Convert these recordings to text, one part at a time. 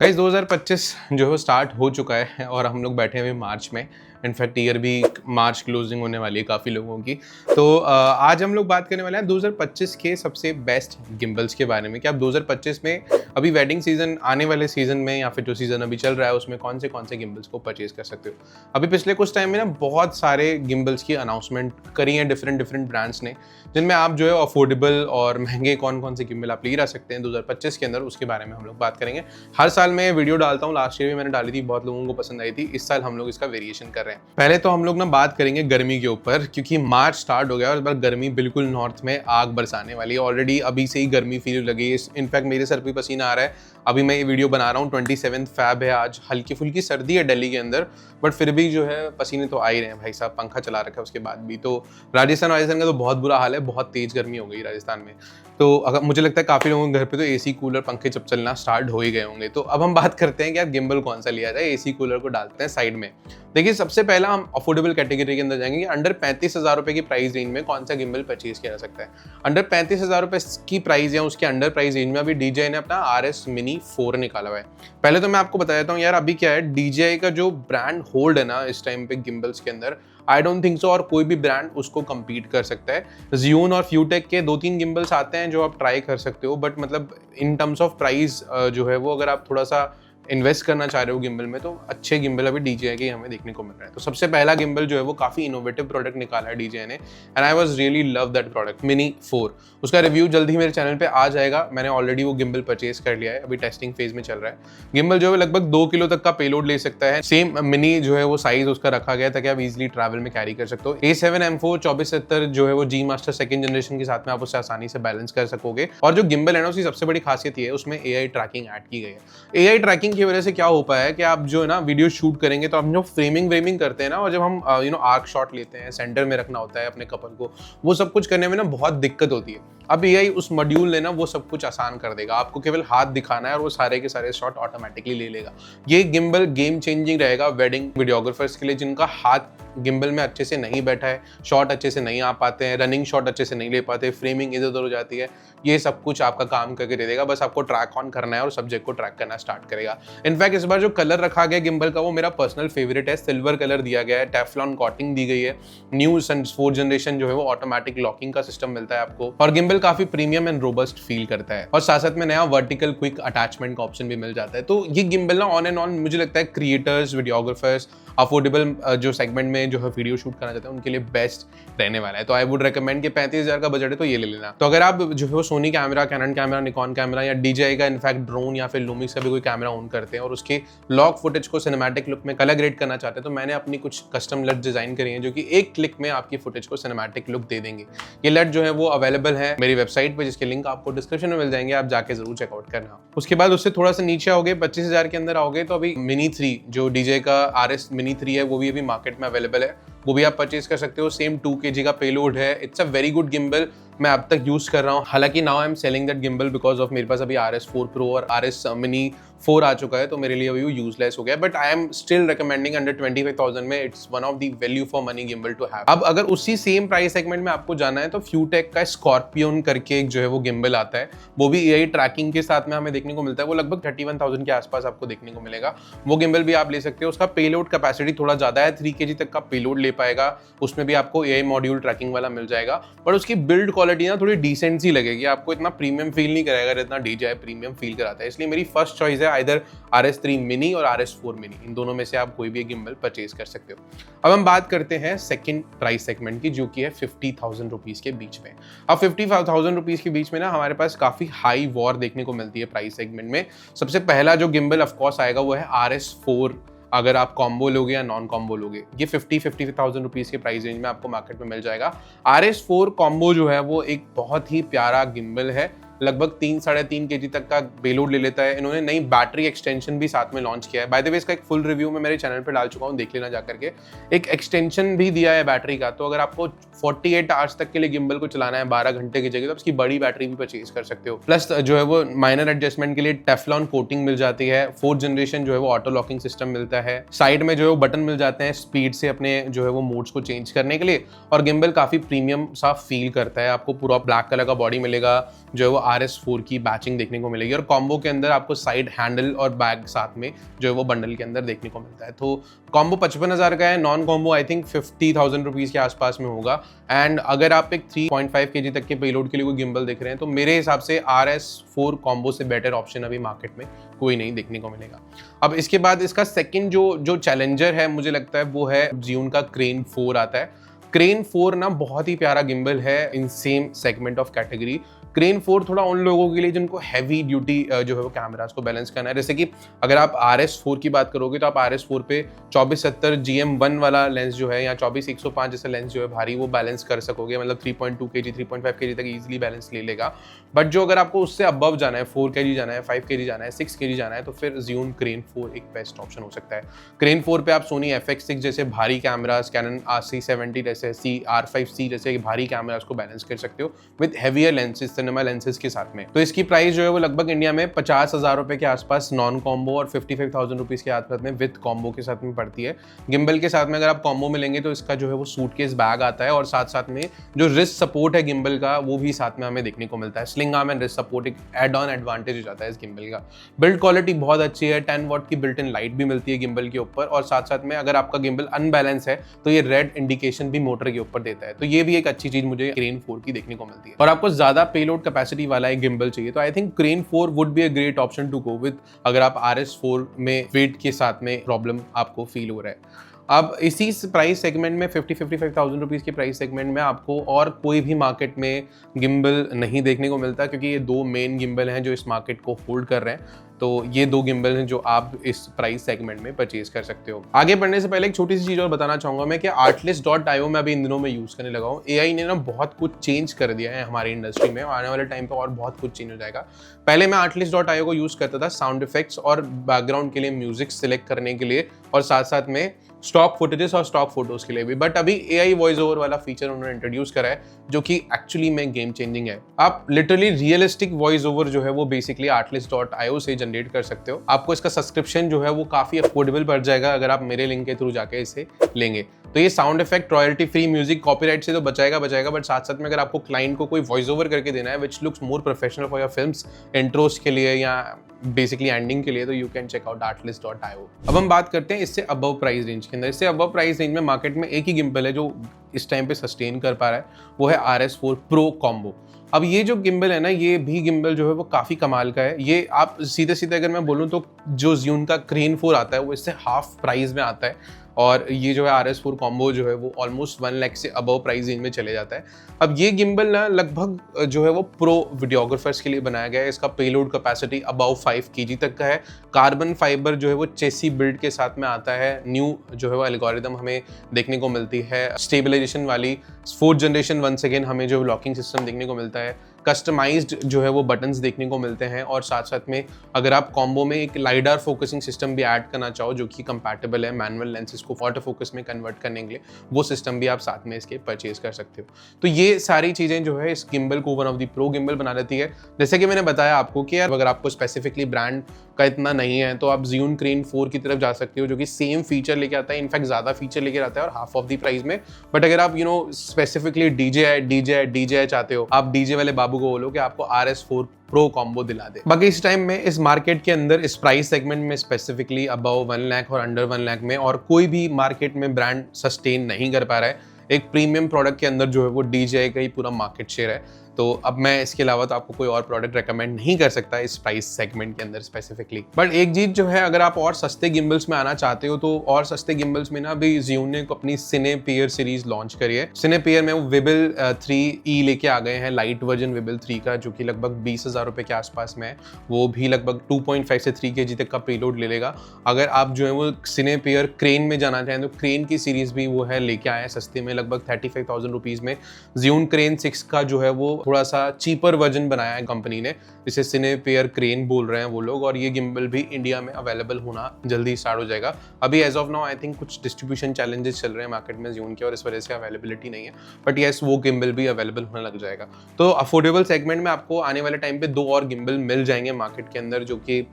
Guys 2025 जो है वो स्टार्ट हो चुका है और हम लोग बैठे हुए मार्च में। इनफैक्ट ईयर भी मार्च क्लोजिंग होने वाली है काफ़ी लोगों की। तो आज हम लोग बात करने वाले हैं 2025 के सबसे बेस्ट गिम्बल्स के बारे में कि आप 2025 में अभी वेडिंग सीजन आने वाले सीजन में या फिर जो सीजन अभी चल रहा है उसमें कौन से गिम्बल्स को परचेज कर सकते हो। अभी पिछले कुछ टाइम में ना बहुत सारे गिम्बल्स की अनाउंसमेंट करी हैं डिफरेंट ब्रांड्स ने, जिनमें आप जो है अफोर्डेबल और महंगे कौन से गिम्बल आप ले जा सकते हैं 2025 के अंदर, उसके बारे में हम लोग बात करेंगे। हर साल मैं वीडियो डालता हूँ, लास्ट ईयर भी मैंने डाली थी, बहुत लोगों को पसंद आई थी। इस साल हम लोग इसका वेरिएशन कर रहे हैं। पहले तो हम लोग ना बात करेंगे गर्मी के ऊपर, क्योंकि मार्च स्टार्ट हो गया और इस बार गर्मी बिल्कुल नॉर्थ में आग बरसाने वाली है। ऑलरेडी अभी से ही गर्मी फील लगी है। इनफैक्ट मेरे सर पे पसीना आ रहा है। अभी मैं ये वीडियो बना रहा हूँ 27 फ़रवरी है आज। हल्की फुल्की सर्दी है दिल्ली के अंदर, बट फिर भी जो है पसीने तो आ ही रहे हैं भाई साहब। पंखा चला रखा है उसके बाद भी। तो राजस्थान का तो बहुत बुरा हाल है, बहुत तेज गर्मी हो गई राजस्थान में। तो अगर मुझे लगता है काफ़ी लोगों के घर पे तो एसी कूलर पंखे जब चलना स्टार्ट हो ही गए होंगे। तो अब हम बात करते हैं कि यार गिम्बल कौन सा लिया जाए। एसी कूलर को डालते हैं साइड में। देखिए, सबसे पहला हम अफोर्डेबल कैटेगरी के अंदर जाएंगे कि अंडर 35,000 रुपए की प्राइस रेंज में कौन सा गिम्बल परचेज किया जा सकता है। अंडर 35,000 रुपए की प्राइस या उसके अंडर प्राइस रेंज में अभी DJI ने अपना RS Mini 4 निकाला हुआ है। पहले तो मैं आपको बता देता हूँ यार, अभी क्या है, DJI का जो ब्रांड होल्ड है ना इस टाइम पे गिम्बल्स के अंदर, आई डोंट थिंक सो और कोई भी ब्रांड उसको कम्पीट कर सकता है। Zhiyun और FeiyuTech के 2-3 गिम्बल्स आते हैं जो आप ट्राई कर सकते हो, बट मतलब इन टर्म्स ऑफ प्राइस जो है वो अगर आप थोड़ा सा इन्वेस्ट करना चाह रहे हो गिम्बल में, तो अच्छे गिम्बल अभी DJI के हमें देखने को मिल रहे हैं। तो सबसे पहला गिम्बल जो है वो काफ़ी इनोवेटिव प्रोडक्ट निकाला है DJI ने, and I was really love that product Mini 4। उसका रिव्यू जल्दी ही मेरे चैनल पे आ जाएगा। मैंने ऑलरेडी वो गिम्बल परचेज कर लिया है, अभी टेस्टिंग फेज में चल रहा है। गिम्बल जो है लगभग 2 किलो तक का पेलोड ले सकता है। सेम मिनी जो है वो साइज उसका रखा गया ताकि आप इजिली ट्रैवल में कैरी कर सकते हो। A7M4 2470 जो है वो G Master सेकंड जनरेशन के साथ में आप उससे आसानी से बैलेंस कर सकोगे। और जो गिम्बल है ना, उसकी सबसे बड़ी खासियत ये है उसमें AI ट्रैकिंग ऐड की गई है। AI ट्रैकिंग की वजह से क्या हो पाया है कि आप जो है ना वीडियो शूट करेंगे तो हम जो फ्रेमिंग करते हैं ना, और जब हम आर्क शॉट लेते हैं, सेंटर में रखना होता है अपने कपल को, वो सब कुछ करने में ना बहुत दिक्कत होती है। अब AI उस मॉड्यूल ने ना वो सब कुछ आसान कर देगा। आपको केवल हाथ दिखाना है और वो सारे के सारे शॉट ऑटोमेटिकली ले लेगा। ये गिम्बल गेम चेंजिंग रहेगा वेडिंग वीडियोग्राफर्स के लिए जिनका हाथ गिम्बल में अच्छे से नहीं बैठा है, शॉट अच्छे से नहीं आ पाते हैं, रनिंग शॉट अच्छे से नहीं ले पाते, फ्रेमिंग इधर उधर हो जाती है। ये सब कुछ आपका काम करके दे देगा। बस आपको ट्रैक ऑन करना है और सब्जेक्ट को ट्रैक करना स्टार्ट करेगा। इनफैक्ट इस बार जो कलर रखा गया गिम्बल का वो मेरा पर्सनल फेवरेट है। सिल्वर कलर दिया गया है, टेफ्लॉन कोटिंग दी गई है। न्यू 4th जनरेशन जो है वो ऑटोमेटिक लॉकिंग का सिस्टम मिलता है आपको, और गिम्बल काफी प्रीमियम एंड रोबस्ट फील करता है। और साथ साथ में नया वर्टिकल क्विक अटैचमेंट का ऑप्शन भी मिल जाता है। तो ये गिम्बल ना ऑन एंड ऑन मुझे लगता है क्रिएटर्स, वीडियोग्राफर्स, अफोर्डेबल जो सेगमेंट में जो है वीडियो शूट करना चाहते हैं उनके लिए बेस्ट रहने वाला है। तो आई वुड रेकमेंड कि 35,000 का बजट है तो ये ले लेना। तो अगर आप जो है Soni camera, cannon camera, Nikon camera या DJI का इनफैक्ट ड्रोन या फिर लूमिक्स का भी कोई कैमरा ऑन करते हैं और उसके लॉक फुटेज को सिनेमैटिक लुक में कलर ग्रेड करना चाहते हैं, तो मैंने अपनी कुछ कस्टम LUT डिजाइन करी है जो कि एक क्लिक में आपकी फुटेज को सिनेमैटिक लुक दे देंगे। ये LUT जो है वो अवेलेबल है मेरी वेबसाइट पे, जिसके लिंक आपको डिस्क्रिप्शन में मिल जाएंगे, आप जाके जरूर चेकआउट करना। उसके बाद उससे थोड़ा सा नीचे आओगे, 25,000 के अंदर आओगे, तो अभी Mini 3 जो DJI का RS Mini 3 है वो भी अभी मार्केट में अवेलेबल है। वो भी आप परचेज कर सकते हो। सेम 2 kg का पेलोड है। It's a very good gimbal. मैं अब तक यूज कर रहा हूँ। हालांकि now I am selling that gimbal because of मेरे पास अभी RS4 Pro और RS Mini 4 आ चुका है, तो मेरे लिए अभी वो यूजलेस हो गया। But I am still recommending under 25,000 में it's one of the value for money gimbal to have. अब अगर उसी सेम प्राइस सेगमेंट में आपको जाना है तो FeiyuTech का स्कॉर्पियन करके एक जो है वो गिम्बल आता है, वो भी AI ट्रैकिंग के साथ में हमें देखने को मिलता है। वो लगभग 31,000 के आसपास आपको देखने को मिलेगा। वो गिम्बल भी आप ले सकते हो। उसका पेलोड कैपेसिटी थोड़ा ज्यादा है, 3 kg तक का पेलोड ले पाएगा। उसमें भी आपको AI मॉड्यूल ट्रैकिंग वाला मिल जाएगा, पर उसकी बिल्ड क्वालिटी ना थोड़ी डिसेंट सी लगेगी। आपको इतना प्रीमियम फील नहीं कराएगा जितना DJI प्रीमियम फील कराता है। इसलिए मेरी फर्स्ट चॉइस है आइदर RS3 Mini और RS4 Mini। इन दोनों में से आप कोई भी गिम्बल परचेज कर सकते हो। अब हम बात करते हैं सेकंड प्राइस सेगमेंट की, जो कि है 50,000 रुपीज के बीच में। अब 50,000 रुपीज के बीच में ना हमारे पास काफी हाई वॉर देखने को मिलती है प्राइस सेगमेंट में। सबसे पहला जो गिम्बल ऑफकोर्स आएगा वो है RS4। अगर आप कॉम्बो लोगे या नॉन कॉम्बो लोगे, ये 50,000 रुपीज के प्राइस रेंज में आपको मार्केट में मिल जाएगा। RS4 कॉम्बो जो है वो एक बहुत ही प्यारा गिम्बल है। लगभग 3-3.5 kg तक का पेलोड ले लेता है। इन्होंने नई बैटरी एक्सटेंशन भी साथ में लॉन्च किया है। बाय द वे इसका एक फुल रिव्यू मैं मेरे चैनल पे डाल चुका हूँ, देख लेना जाकर के। एक एक्सटेंशन भी दिया है बैटरी का, तो अगर आपको 48 आवर्स तक के लिए गिम्बल को चलाना है 12 घंटे की जगह, तो उसकी बड़ी बैटरी भी परचेज कर सकते हो। प्लस जो है वो माइनर एडजस्टमेंट के लिए टेफ्लॉन कोटिंग मिल जाती है। 4th जनरेशन जो है वो ऑटो लॉकिंग सिस्टम मिलता है। साइड में जो है वो बटन मिल जाते हैं स्पीड से अपने जो है वो मोड्स को चेंज करने के लिए। और गिम्बल काफी प्रीमियम सा फील करता है। आपको पूरा ब्लैक कलर का बॉडी मिलेगा, जो है वो RS4 की बैचिंग देखने को मिलेगी और कॉम्बो के अंदर आपको साइड हैंडल और बैग साथ में जो है वो बंडल के अंदर देखने को मिलता है। तो कॉम्बो 55,000 का है, non combo I think 50,000 rupees के आसपास में होगा। एंड अगर आप एक 3.5 kg तक के पेलोड के लिए कोई गिम्बल देख रहे हैं तो मेरे हिसाब से RS4 कॉम्बो से बेटर ऑप्शन अभी मार्केट में कोई नहीं देखने को मिलेगा। अब इसके बाद इसका सेकंड जो चैलेंजर है मुझे लगता है वो है Zhiyun का क्रेन 4 आता है। क्रेन 4 ना बहुत ही प्यारा गिम्बल है in same segment of category. Crane 4 थोड़ा उन लोगों के लिए जिनको हैवी ड्यूटी जो है वो कैमरास को बैलेंस करना है। जैसे कि अगर आप RS4 की बात करोगे तो आप RS4 पे 2470 GM1 वाला लेंस जो है या 24-105 जैसा लेंस जो है भारी वो बैलेंस कर सकोगे, मतलब 3.2 kg 3.5 kg तक इजीली बैलेंस ले लेगा। बट जो अगर आपको उससे अबव जाना है, 4 kg जाना है, 5 kg जाना है, 6 kg जाना है, तो फिर Zhiyun क्रेन 4 एक बेस्ट ऑप्शन हो सकता है। क्रेन 4 पे आप Sony FX6 जैसे भारी कैमरास, कैनन RC70 जैसे R5C जैसे भारी कैमरास को बैलेंस कर सकते हो with heavier lenses, cinema lenses के साथ में। तो इसकी प्राइस जो है वो लगभग इंडिया में 50,000 रुपए के आसपास नॉन कॉम्बो और 55,000 रुपीज के आसपास में विद कॉम्बो के साथ में पड़ती है। गिम्बल के साथ में अगर आप कॉम्बो में लेंगे तो इसका जो है वो सूटकेस बैग आता है और साथ साथ में जो रिस्ट सपोर्ट है गिम्बल का वो भी साथ में हमें देखने को मिलता है। Sling arm and wrist support एक एड ऑन एडवांटेज हो जाता है इस गिम्बल का। बिल्ड क्वालिटी बहुत अच्छी है, 10 वॉट की बिल्ट इन लाइट भी मिलती है गिम्बल के ऊपर और साथ साथ में अगर आपका गिम्बल अनबैलेंस है तो ये रेड इंडिकेशन भी मोटर के ऊपर देता है। तो ये भी एक अच्छी चीज मुझे क्रेन 4 की देखने को मिलती है। और आपको ज्यादा पेलोड कैपेसिटी वाला एक गिम्बल चाहिए तो I think crane 4 would be a great option to go with अगर आप RS4 में वेट के साथ में प्रॉब्लम आपको फील हो रहा है। अब इसी प्राइस सेगमेंट में 55,000 रुपीज़ के प्राइस सेगमेंट में आपको और कोई भी मार्केट में गिम्बल नहीं देखने को मिलता क्योंकि ये दो मेन गिम्बल हैं जो इस मार्केट को होल्ड कर रहे हैं। तो ये दो गिम्बल हैं जो आप इस प्राइस सेगमेंट में परचेज कर सकते हो। आगे बढ़ने से पहले एक छोटी सी चीज़ और बताना चाहूँगा मैं कि Artlist.io में अभी इन दिनों में यूज़ करने लगा हूँ। AI ने ना बहुत कुछ चेंज कर दिया है हमारी इंडस्ट्री में, आने वाले टाइम पे और बहुत कुछ चेंज हो जाएगा। पहले मैं Artlist.io को यूज़ करता था साउंड इफेक्ट्स और बैकग्राउंड के लिए, म्यूजिक सिलेक्ट करने के लिए और साथ साथ में स्टॉक फुटेजेस और स्टॉक फोटोज के लिए भी। बट अभी AI वॉइस ओवर वाला फीचर उन्होंने इंट्रोड्यूस करा है जो कि एक्चुअली में गेम चेंजिंग है। आप लिटरली रियलिस्टिक वॉइस ओवर जो है वो बेसिकली Artlist.io से जनरेट कर सकते हो। आपको इसका सब्सक्रिप्शन जो है वो काफी अफोर्डेबल पड़ जाएगा अगर आप मेरे लिंक के थ्रू जाके इसे लेंगे। तो ये sound effect, royalty free music, copyright से तो बचाएगा बट साथ साथ में अगर आपको क्लाइंट को कोई वॉइस ओवर करके देना है which looks more professional for your films, intros के लिए या बेसिकली एंडिंग के लिए, तो you can check out Artlist.io। अब हम बात करते हैं इससे अबव प्राइस रेंज के अंदर। इससे अबव प्राइस रेंज में मार्केट में एक ही गिम्बल है जो इस टाइम पे सस्टेन कर पा रहा है, वो है RS4 Pro कॉम्बो। अब ये जो गिम्बल है ना, ये भी गिम्बल जो है वो काफ़ी कमाल का है। ये आप सीधे अगर मैं बोलूँ तो जो Zhiyun का क्रेन 4 आता है वो इससे हाफ प्राइस में आता है और ये जो है RS4 कॉम्बो जो है वो ऑलमोस्ट 1 लाख से अबव प्राइस रेंज में चले जाता है। अब ये गिम्बल ना लगभग जो है वो प्रो वीडियोग्राफर्स के लिए बनाया गया है। इसका पेलोड कैपेसिटी अबाउ 5 kg तक का है। कार्बन फाइबर जो है वो चेसी बिल्ड के साथ में आता है। न्यू जो है वो एल्गोरिदम हमें देखने को मिलती है, स्टेबलाइजेशन वाली 4th जनरेशन। वंस अगेन हमें जो लॉकिंग सिस्टम देखने को मिलता है, कस्टमाइज्ड जो है वो बटन्स देखने को मिलते हैं और साथ साथ में अगर आप कॉम्बो में एक लाइडार फोकसिंग सिस्टम भी ऐड करना चाहो जो कि कंपैटिबल है मैनुअल लेंसेज को ऑटो फोकस में कन्वर्ट करने के लिए, वो सिस्टम भी आप साथ में इसके परचेज कर सकते हो। तो ये सारी चीज़ें जो है इस गिम्बल को one of the pro gimbal बना देती है। जैसे कि मैंने बताया आपको कि यार अगर आपको स्पेसिफिकली ब्रांड का इतना नहीं है तो आप Zhiyun क्रेन 4 की तरफ जा सकते हो जो कि सेम फीचर लेके आता है, इनफैक्ट ज़्यादा फीचर लेके आता है और हाफ ऑफ द प्राइस में। बट अगर आप स्पेसिफिकली DJI चाहते हो, आप DJ वाले बाबू को बोलो कि आपको RS4 प्रो कॉम्बो दिला दे। बाकी इस टाइम में इस मार्केट के अंदर इस प्राइस सेगमेंट में स्पेसिफिकली अबव 1 लाख और अंडर 1 लाख में और कोई भी मार्केट में ब्रांड सस्टेन नहीं कर पा रहा है। एक प्रीमियम प्रोडक्ट के अंदर जो है वो DJI का ही पूरा मार्केट शेयर है। तो अब मैं इसके अलावा तो आपको कोई और प्रोडक्ट रेकमेंड नहीं कर सकता इस प्राइस सेगमेंट के अंदर स्पेसिफिकली। बट एक चीज जो है, अगर आप और सस्ते गिम्बल्स में आना चाहते हो तो और सस्ते गिम्बल्स में ना अभी Zhiyun ने अपनी सिने पेयर सीरीज लॉन्च करी है। सिने पेयर में वो विबल 3E लेके आ गए हैं, लाइट वर्जन विबल 3 का, जो कि लगभग 20,000 रुपए के आसपास में है। वो भी लगभग 2.5 से 3 kg तक का पेलोड ले लेगा। अगर आप जो है वो सिने पेयर क्रेन में जाना चाहें तो क्रेन की सीरीज भी वो है लेके आए हैं सस्ते में, लगभग 35,000 रुपीज में। Zhiyun क्रेन 6 का जो है वो थोड़ा सा चीपर वर्जन बनाया है कंपनी ने, जिसे सिने पेयर क्रेन बोल रहे हैं वो लोग, और ये गिम्बल भी इंडिया में अवेलेबल होना जल्दी स्टार्ट हो जाएगा। अभी as of now I think कुछ डिस्ट्रीब्यूशन चैलेंजेस चल रहे हैं मार्केट में Zhiyun के और इस वजह से अवेलेबिलिटी नहीं है, बट येस वो गिम्बल भी अवेलेबल होने लग जाएगा। तो अफोर्डेबल सेगमेंट में आपको आने वाले टाइम पे 2 और गिम्बल मिल जाएंगे मार्केट के अंदर, जो कि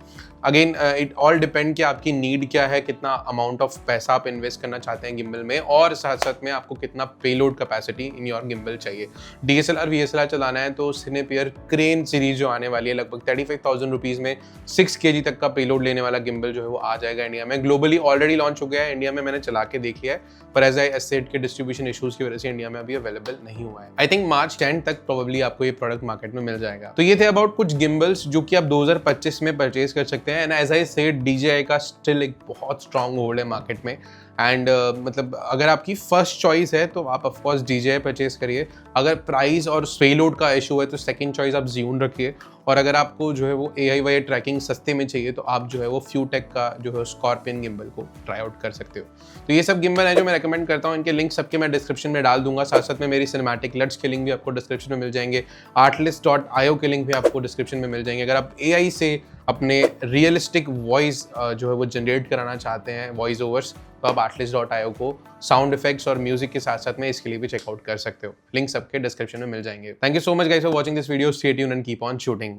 अगेन इट ऑल डिपेंड कि आपकी नीड क्या है, कितना अमाउंट ऑफ पैसा आप इन्वेस्ट करना चाहते हैं गिम्बल में, और साथ साथ में आपको कितना payload capacity in your gimbal चाहिए। DSLR VSLR चलाना है तो सिनेपियर क्रेन सीरीज जो आने वाली है लगभग 35,000 रुपीज़ में 6 kg तक का पेलोड लेने वाला गिम्बल जो है वो आ जाएगा इंडिया में। ग्लोबली ऑलरेडी लॉन्च हो गया है, इंडिया में मैंने चला के देख लिया है, पर एज आई एसेड के डिस्ट्रीब्यूशन इशूज़ की वजह से इंडिया में अभी अवेलेबल नहीं हुआ है। आई थिंक March 10 तक प्रोबेबली आपको ये प्रोडक्ट मार्केट में मिल जाएगा। तो ये थे अबाउट कुछ गिम्बल्स जो कि आप 2025 में परचेज कर सकते हैं। And as I said DJI का स्टिल एक बहुत स्ट्रॉन्ग होल्ड है मार्केट में। एंड मतलब अगर आपकी फर्स्ट चॉइस है तो आप ऑफकोर्स DJI परचेज करिए। अगर प्राइस और पेलोड का इशू है तो सेकंड चॉइस आप Zhiyun रखिए। और अगर आपको जो है वो AI ट्रैकिंग सस्ते में चाहिए तो आप जो है वो FeiyuTech का जो है स्कॉर्पियन गिम्बल को ट्राई आउट कर सकते हो। तो ये सब गिम्बल है जो मैं रेकमेंड करता हूँ, इनके लिंक सबके मैं डिस्क्रिप्शन में डाल दूंगा। साथ साथ में मेरी सिनेमैटिक लट्स के लिंक भी आपको डिस्क्रिप्शन में मिल जाएंगे, artlist.io के लिंक भी आपको डिस्क्रिप्शन में मिल जाएंगे। अगर आप AI से अपने रियलिस्टिक वॉइस जो है वो जनरेट कराना चाहते हैं, वॉइस ओवर्स, तो आप artlist.io को साउंड इफेक्ट्स और म्यूजिक के साथ साथ में इसके लिए भी चेकआउट कर सकते हो। लिंक सबके डिस्क्रिप्शन में मिल जाएंगे। Thank you so much guys for watching this video. Stay tuned and keep on shooting.